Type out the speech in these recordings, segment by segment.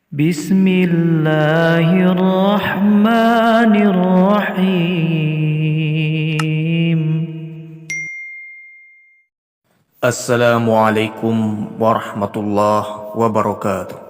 بسم الله الرحمن الرحيم. السلام عليكم ورحمة الله وبركاته.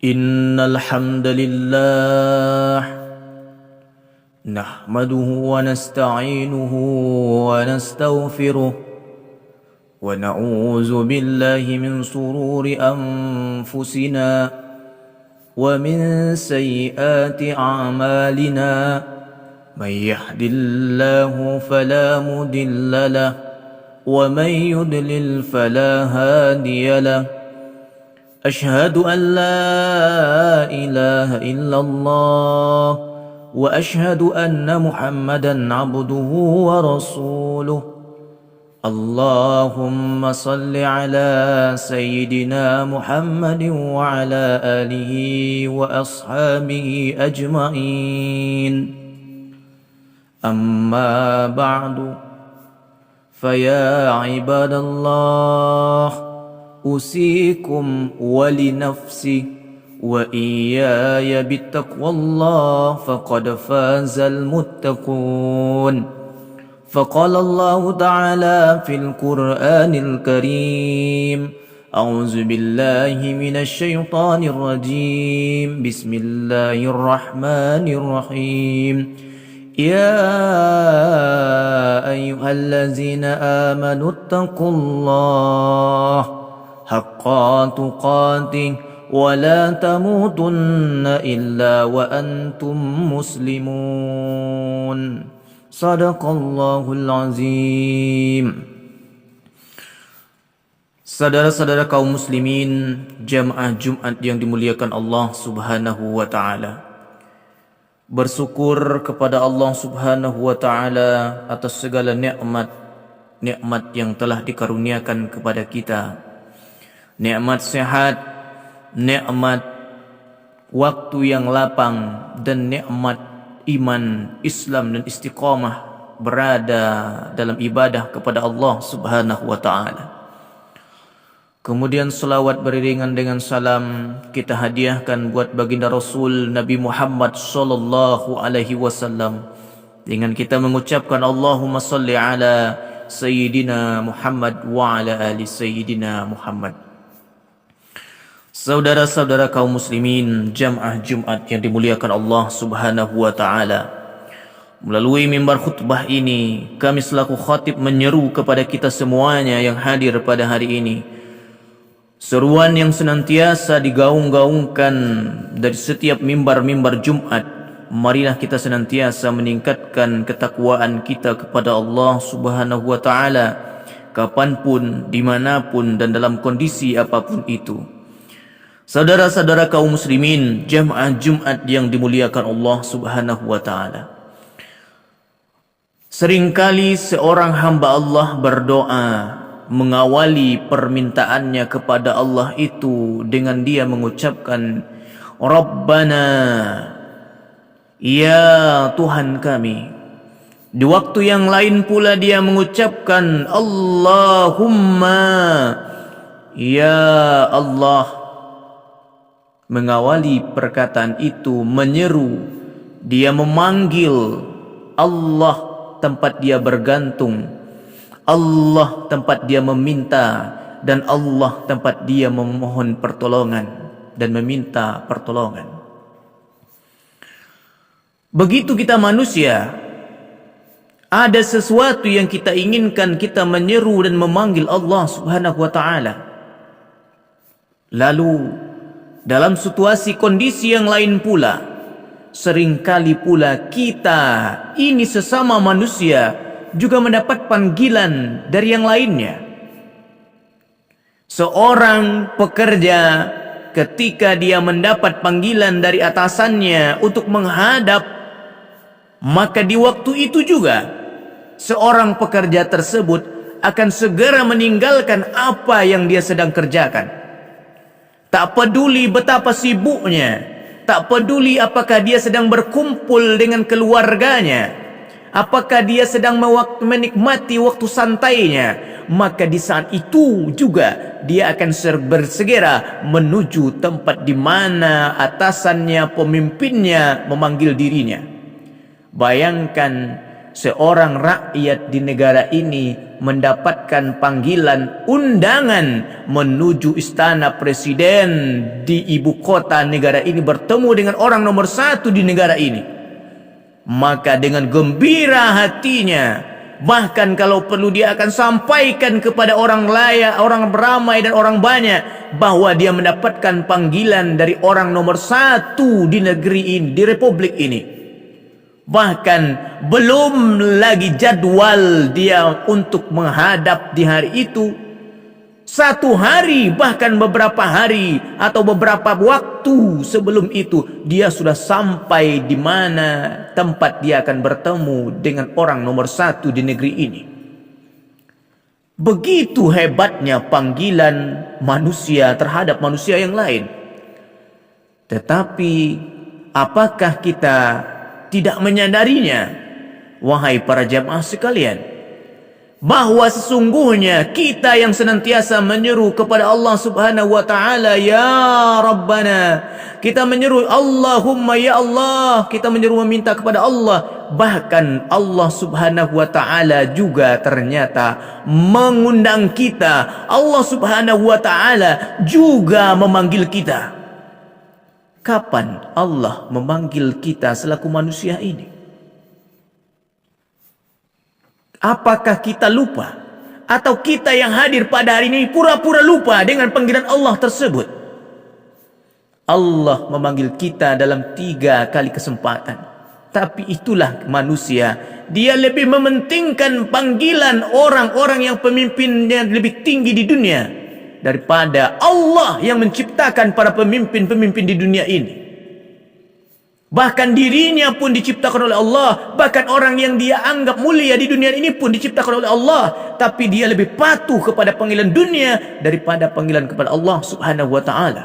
إن الحمد لله نحمده ونستعينه ونستغفره ونعوذ بالله من شرور أنفسنا ومن سيئات أعمالنا. من يهد الله فلا مضل له ومن يضلل فلا هادي له. أشهد أن لا إله إلا الله وأشهد أن محمدا عبده ورسوله. اللهم صل على سيدنا محمد وعلى آله وأصحابه أجمعين. أما بعد، فيا عباد الله، أوصيكم ولنفسي وإياي بتقوى الله، فقد فاز المتقون. فقال الله تعالى في القرآن الكريم: أعوذ بالله من الشيطان الرجيم، بسم الله الرحمن الرحيم. يا أيها الذين آمنوا اتقوا الله حق تقاته ولا تموتن إلا وأنتم مسلمون. Sadaqallahul azim. Saudara-saudara kaum muslimin, jamaah Jumat yang dimuliakan Allah Subhanahu wa taala. Bersyukur kepada Allah Subhanahu wa taala atas segala nikmat yang telah dikaruniakan kepada kita. Nikmat sehat, nikmat waktu yang lapang, dan nikmat iman, Islam dan istiqamah berada dalam ibadah kepada Allah Subhanahu wa taala. Kemudian selawat beriringan dengan salam kita hadiahkan buat baginda Rasul Nabi Muhammad sallallahu alaihi wasallam dengan kita mengucapkan Allahumma salli ala sayyidina Muhammad wa ala ali sayyidina Muhammad. Saudara-saudara kaum muslimin, jamaah Jumat yang dimuliakan Allah Subhanahu wa taala. Melalui mimbar khutbah ini, kami selaku khatib menyeru kepada kita semuanya yang hadir pada hari ini. Seruan yang senantiasa digaung-gaungkan dari setiap mimbar-mimbar Jumat. Marilah kita senantiasa meningkatkan ketakwaan kita kepada Allah Subhanahu wa taala, kapanpun, dimanapun, dan dalam kondisi apapun itu. Saudara-saudara kaum muslimin, jamaah Jumat yang dimuliakan Allah Subhanahu wa taala. Seringkali seorang hamba Allah berdoa, mengawali permintaannya kepada Allah itu dengan dia mengucapkan Rabbana, ya Tuhan kami. Di waktu yang lain pula dia mengucapkan Allahumma, ya Allah. Mengawali perkataan itu menyeru, dia memanggil Allah tempat dia bergantung, Allah tempat dia meminta, dan Allah tempat dia memohon pertolongan dan meminta pertolongan. Begitu kita manusia, ada sesuatu yang kita inginkan, kita menyeru dan memanggil Allah Subhanahu wa taala. Lalu dalam situasi kondisi yang lain pula, seringkali pula kita ini sesama manusia juga mendapat panggilan dari yang lainnya. Seorang pekerja ketika dia mendapat panggilan dari atasannya untuk menghadap, maka di waktu itu juga seorang pekerja tersebut akan segera meninggalkan apa yang dia sedang kerjakan. Tak peduli betapa sibuknya, tak peduli apakah dia sedang berkumpul dengan keluarganya, Apakah dia sedang menikmati waktu santainya? Maka di saat itu juga dia akan bersegera menuju tempat di mana atasannya, pemimpinnya memanggil dirinya. Bayangkan seorang rakyat di negara ini mendapatkan panggilan undangan menuju istana presiden di ibu kota negara ini, bertemu dengan orang nomor 1 di negara ini. Maka dengan gembira hatinya, bahkan kalau perlu dia akan sampaikan kepada orang layak, orang beramai dan orang banyak, bahwa dia mendapatkan panggilan dari orang nomor 1 di negeri ini, di republik ini. Bahkan belum lagi jadwal dia untuk menghadap di hari itu. 1 hari, bahkan beberapa hari atau beberapa waktu sebelum itu, dia sudah sampai di mana tempat dia akan bertemu dengan orang nomor 1 di negeri ini. Begitu hebatnya panggilan manusia terhadap manusia yang lain. Tetapi apakah kita tidak menyadarinya, wahai para jamaah sekalian, bahwa sesungguhnya kita yang senantiasa menyeru kepada Allah Subhanahu wa taala, ya Rabbana, kita menyeru Allahumma ya Allah, kita menyeru meminta kepada Allah. Bahkan Allah Subhanahu wa taala juga ternyata mengundang kita. Allah Subhanahu wa taala juga memanggil kita. Kapan Allah memanggil kita selaku manusia ini? Apakah kita lupa? Atau kita yang hadir pada hari ini pura-pura lupa dengan panggilan Allah tersebut? Allah memanggil kita dalam 3 kali kesempatan. Tapi itulah manusia. Dia lebih mementingkan panggilan orang-orang yang pemimpinnya lebih tinggi di dunia daripada Allah yang menciptakan para pemimpin-pemimpin di dunia ini. Bahkan dirinya pun diciptakan oleh Allah. Bahkan orang yang dia anggap mulia di dunia ini pun diciptakan oleh Allah. Tapi dia lebih patuh kepada panggilan dunia daripada panggilan kepada Allah Subhanahu wa ta'ala.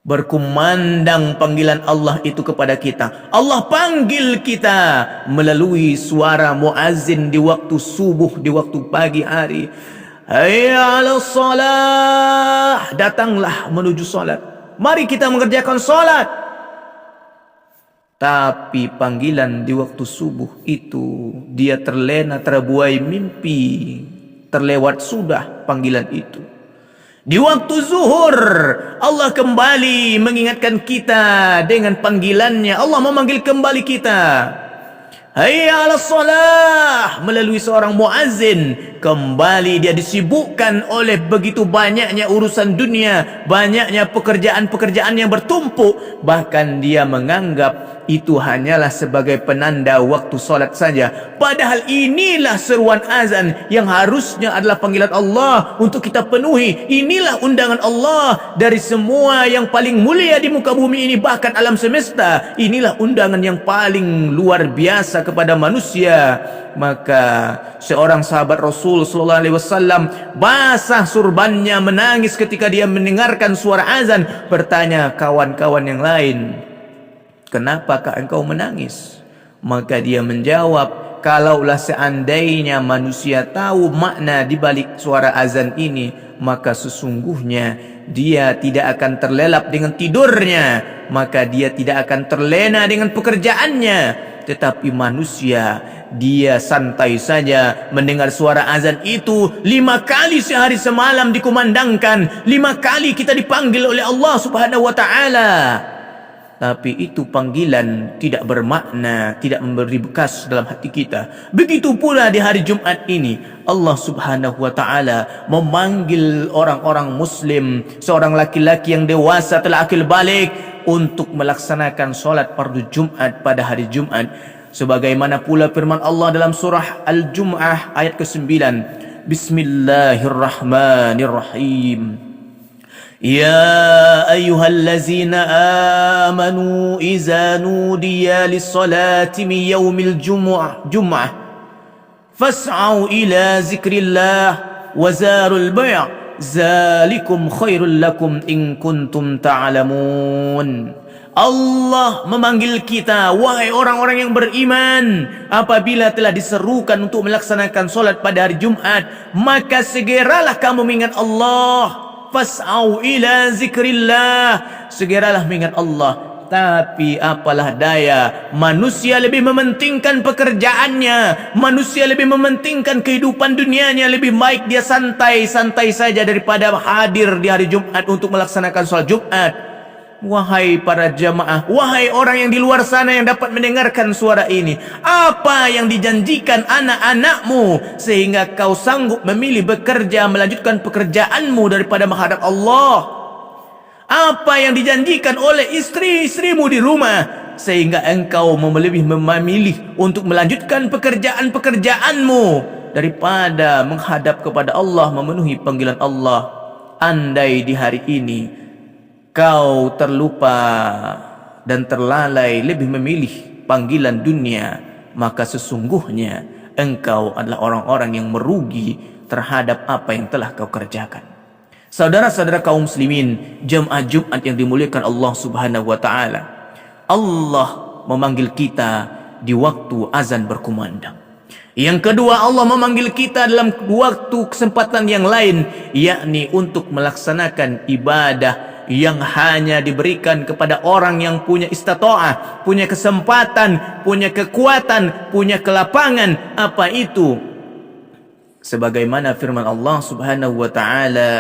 Berkumandang panggilan Allah itu kepada kita. Allah panggil kita melalui suara muazzin di waktu subuh, di waktu pagi hari. Hayya 'alas salah, datanglah menuju salat. Mari kita mengerjakan salat. Tapi panggilan di waktu subuh itu dia terlena, terbuai mimpi, terlewat sudah panggilan itu. Di waktu zuhur Allah kembali mengingatkan kita dengan panggilannya. Allah memanggil kembali kita. Hayya 'alas salah, melalui seorang muazzin. Kembali dia disibukkan oleh begitu banyaknya urusan dunia, banyaknya pekerjaan-pekerjaan yang bertumpuk. Bahkan dia menganggap itu hanyalah sebagai penanda waktu solat saja. Padahal inilah seruan azan yang harusnya adalah panggilan Allah untuk kita penuhi. Inilah undangan Allah dari semua yang paling mulia di muka bumi ini, bahkan alam semesta. Inilah undangan yang paling luar biasa kepada manusia. Maka seorang sahabat Rasul sallallahu alaihi wasallam basah surbannya, menangis ketika dia mendengarkan suara azan, bertanya kawan-kawan yang lain, "Kenapakah engkau menangis?" Maka dia menjawab, "Kalaulah seandainya manusia tahu makna di balik suara azan ini, maka sesungguhnya dia tidak akan terlelap dengan tidurnya, maka dia tidak akan terlena dengan pekerjaannya." Tetapi manusia, dia santai saja mendengar suara azan itu. 5 kali sehari semalam dikumandangkan, 5 kali kita dipanggil oleh Allah Subhanahu wa ta'ala. Tapi itu panggilan tidak bermakna, tidak memberi bekas dalam hati kita. Begitu pula di hari Jumat ini, Allah Subhanahu wa ta'ala memanggil orang-orang muslim, seorang laki-laki yang dewasa telah akil balik, untuk melaksanakan solat fardu Jumat pada hari Jumat. Sebagaimana pula firman Allah dalam surah Al-Jum'ah ayat ke-9. Bismillahirrahmanirrahim. Ya ayyuhallazina amanu iza nudiya lis-salati min yaumil jum'ah fas'au ila zikrillah wa zarul bay'. Zalikum khairul lakum in kuntum ta'lamun. Allah memanggil kita, wahai orang-orang yang beriman, apabila telah diserukan untuk melaksanakan solat pada hari Jumat, maka segeralah kamu mengingat Allah. Fas'au ila zikrillah, segeralah mengingat Allah. Tapi apalah daya, manusia lebih mementingkan pekerjaannya, manusia lebih mementingkan kehidupan dunianya. Lebih baik dia santai-santai saja daripada hadir di hari Jumat untuk melaksanakan solat Jumat. Wahai para jamaah, wahai orang yang di luar sana yang dapat mendengarkan suara ini, apa yang dijanjikan anak-anakmu sehingga kau sanggup memilih bekerja, melanjutkan pekerjaanmu daripada menghadap Allah? Apa yang dijanjikan oleh istri-istrimu di rumah sehingga engkau lebih memilih untuk melanjutkan pekerjaan-pekerjaanmu daripada menghadap kepada Allah, memenuhi panggilan Allah? Andai di hari ini kau terlupa dan terlalai lebih memilih panggilan dunia, maka sesungguhnya engkau adalah orang-orang yang merugi terhadap apa yang telah kau kerjakan. Saudara-saudara kaum muslimin, jemaah Jumat yang dimuliakan Allah Subhanahu wa taala, Allah memanggil kita di waktu azan berkumandang. Yang kedua, Allah memanggil kita dalam waktu kesempatan yang lain, yakni untuk melaksanakan ibadah yang hanya diberikan kepada orang yang punya istata'ah, punya kesempatan, punya kekuatan, punya kelapangan. Apa itu? Sebagaimana firman Allah Subhanahu wa taala,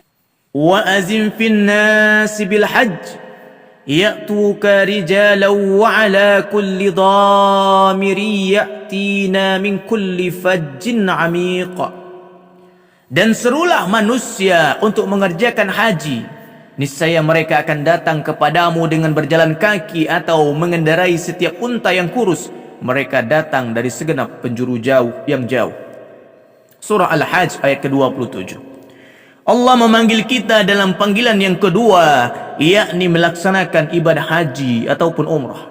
wa azim fin nasi bil hajj ya'tuka rijalan wa ala kulli dhamiri ya'tina min kulli fajjin 'amiq. Dan serulah manusia untuk mengerjakan haji, niscaya mereka akan datang kepadamu dengan berjalan kaki atau mengendarai setiap unta yang kurus. Mereka datang dari segenap penjuru yang jauh. Surah Al-Hajj ayat ke-27. Allah memanggil kita dalam panggilan yang kedua, yakni melaksanakan ibadah haji ataupun umrah.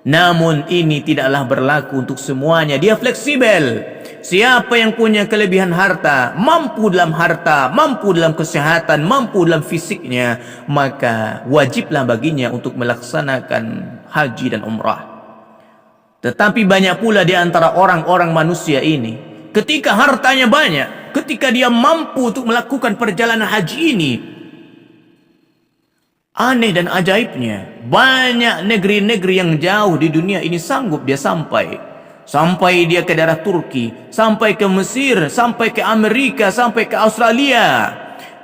Namun ini tidaklah berlaku untuk semuanya. Dia fleksibel. Siapa yang punya kelebihan harta, mampu dalam harta, mampu dalam kesehatan, mampu dalam fisiknya, maka wajiblah baginya untuk melaksanakan haji dan umrah. Tetapi banyak pula di antara orang-orang manusia ini, ketika hartanya banyak, ketika dia mampu untuk melakukan perjalanan haji ini, aneh dan ajaibnya, banyak negeri-negeri yang jauh di dunia ini sanggup dia sampai. Sampai dia ke daerah Turki, sampai ke Mesir, sampai ke Amerika, sampai ke Australia.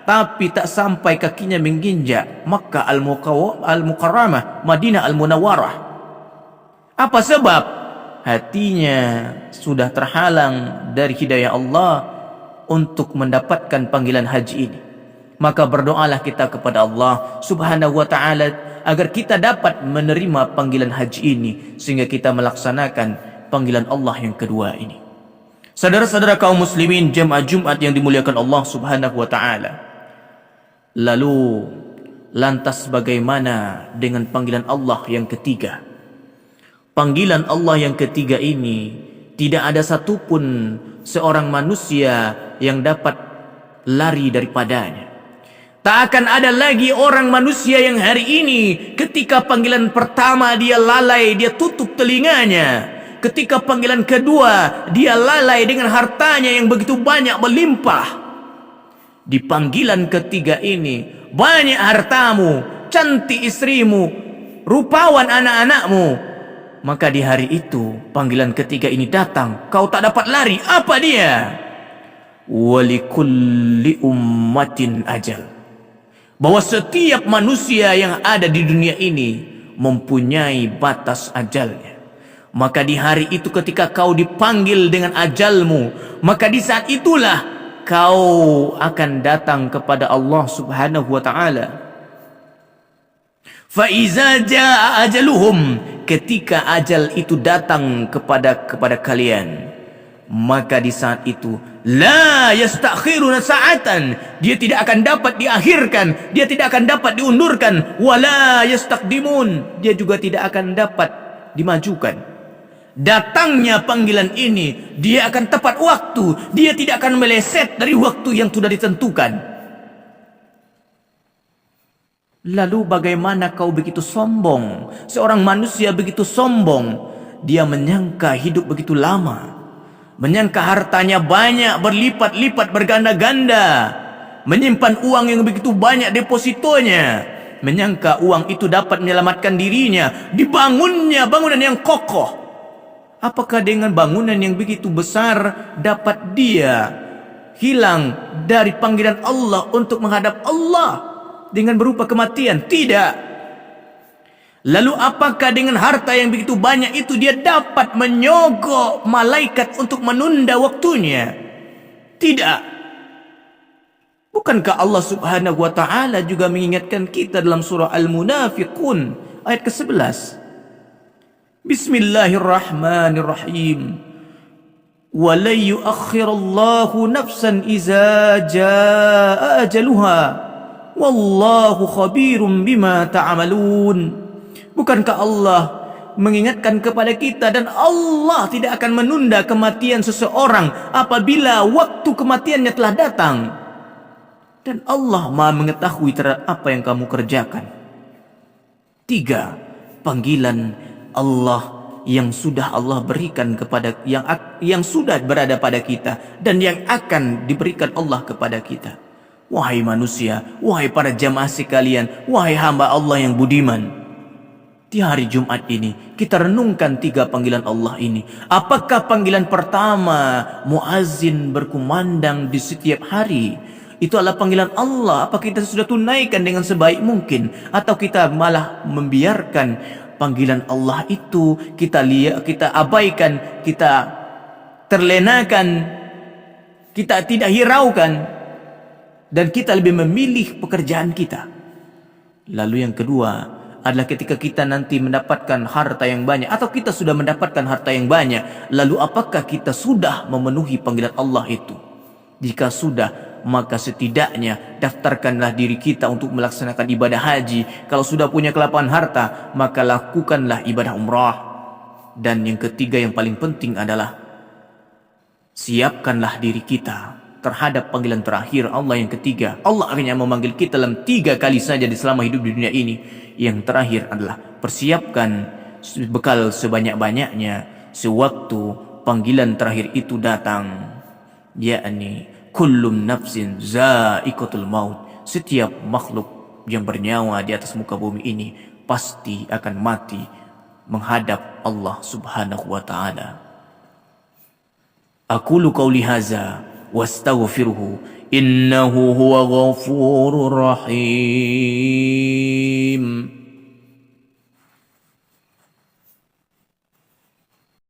Tapi tak sampai kakinya menginjak Makkah Al-Mukarramah, Madinah Al-Munawwarah. Apa sebab? Hatinya sudah terhalang dari hidayah Allah untuk mendapatkan panggilan haji ini. Maka berdoalah kita kepada Allah Subhanahu wa taala agar kita dapat menerima panggilan haji ini, sehingga kita melaksanakan panggilan Allah yang kedua ini. Saudara-saudara kaum muslimin, jemaah Jumat yang dimuliakan Allah Subhanahu wa taala. Lalu lantas bagaimana dengan panggilan Allah yang ketiga? Panggilan Allah yang ketiga ini tidak ada satupun seorang manusia yang dapat lari daripadanya. Tak akan ada lagi orang manusia yang hari ini ketika panggilan pertama dia lalai, dia tutup telinganya. Ketika panggilan kedua dia lalai dengan hartanya yang begitu banyak melimpah. Di panggilan ketiga ini, banyak hartamu, cantik istrimu, rupawan anak-anakmu, maka di hari itu panggilan ketiga ini datang, kau tak dapat lari. Apa dia? Walikulli ummatin ajal. Bahwa setiap manusia yang ada di dunia ini mempunyai batas ajalnya. Maka di hari itu ketika kau dipanggil dengan ajalmu, maka di saat itulah kau akan datang kepada Allah Subhanahu wa taala. Fa iza jaa ajaluhum, ketika ajal itu datang kepada kalian, maka di saat itu la yastakhiruna sa'atan, dia tidak akan dapat diakhirkan, dia tidak akan dapat diundurkan, wala yastaqdimun, dia juga tidak akan dapat dimajukan. Datangnya panggilan ini, dia akan tepat waktu, dia tidak akan meleset dari waktu yang sudah ditentukan. Lalu bagaimana kau begitu sombong? Seorang manusia begitu sombong. Dia menyangka hidup begitu lama. Menyangka hartanya banyak, berlipat-lipat, berganda-ganda. Menyimpan uang yang begitu banyak depositonya. Menyangka uang itu dapat menyelamatkan dirinya. Dibangunnya bangunan yang kokoh. Apakah dengan bangunan yang begitu besar dapat dia hilang dari panggilan Allah untuk menghadap Allah dengan berupa kematian? Tidak. Lalu apakah dengan harta yang begitu banyak itu dia dapat menyogok malaikat untuk menunda waktunya? Tidak. Bukankah Allah Subhanahu wa taala juga mengingatkan kita dalam surah Al-Munafiqun ayat ke-11? Bismillahirrahmanirrahim. Wa la yu'akhkhirallahu nafsan idza jaa ajaluha. Wallahu khabirum bima ta'malun. Bukankah Allah mengingatkan kepada kita dan Allah tidak akan menunda kematian seseorang apabila waktu kematiannya telah datang. Dan Allah Maha mengetahui terhadap apa yang kamu kerjakan. 3. Panggilan Allah yang sudah Allah berikan kepada yang sudah berada pada kita dan yang akan diberikan Allah kepada kita. Wahai manusia, wahai para jamaah sekalian, wahai hamba Allah yang budiman. Di hari Jumat ini kita renungkan 3 panggilan Allah ini. Apakah panggilan pertama muazzin berkumandang di setiap hari? Itu adalah panggilan Allah. Apakah kita sudah tunaikan dengan sebaik mungkin, atau kita malah membiarkan panggilan Allah itu kita abaikan, kita terlenakan, kita tidak hiraukan, dan kita lebih memilih pekerjaan kita? Lalu yang kedua adalah ketika kita nanti mendapatkan harta yang banyak, atau kita sudah mendapatkan harta yang banyak, lalu apakah kita sudah memenuhi panggilan Allah itu? Jika sudah, maka setidaknya daftarkanlah diri kita untuk melaksanakan ibadah haji. Kalau sudah punya kelapangan harta, maka lakukanlah ibadah umrah. Dan yang ketiga yang paling penting adalah siapkanlah diri kita terhadap panggilan terakhir Allah yang ketiga. Allah hanya memanggil kita dalam 3 kali saja di selama hidup di dunia ini. Yang terakhir adalah persiapkan bekal sebanyak-banyaknya sewaktu panggilan terakhir itu datang, yakni kullum nafsin za'iqatul maut. Setiap makhluk yang bernyawa di atas muka bumi ini pasti akan mati menghadap Allah Subhanahu wa taala. Aqulu qauli hadza wastaghfiruhu innahu huwa ghafurur rahim.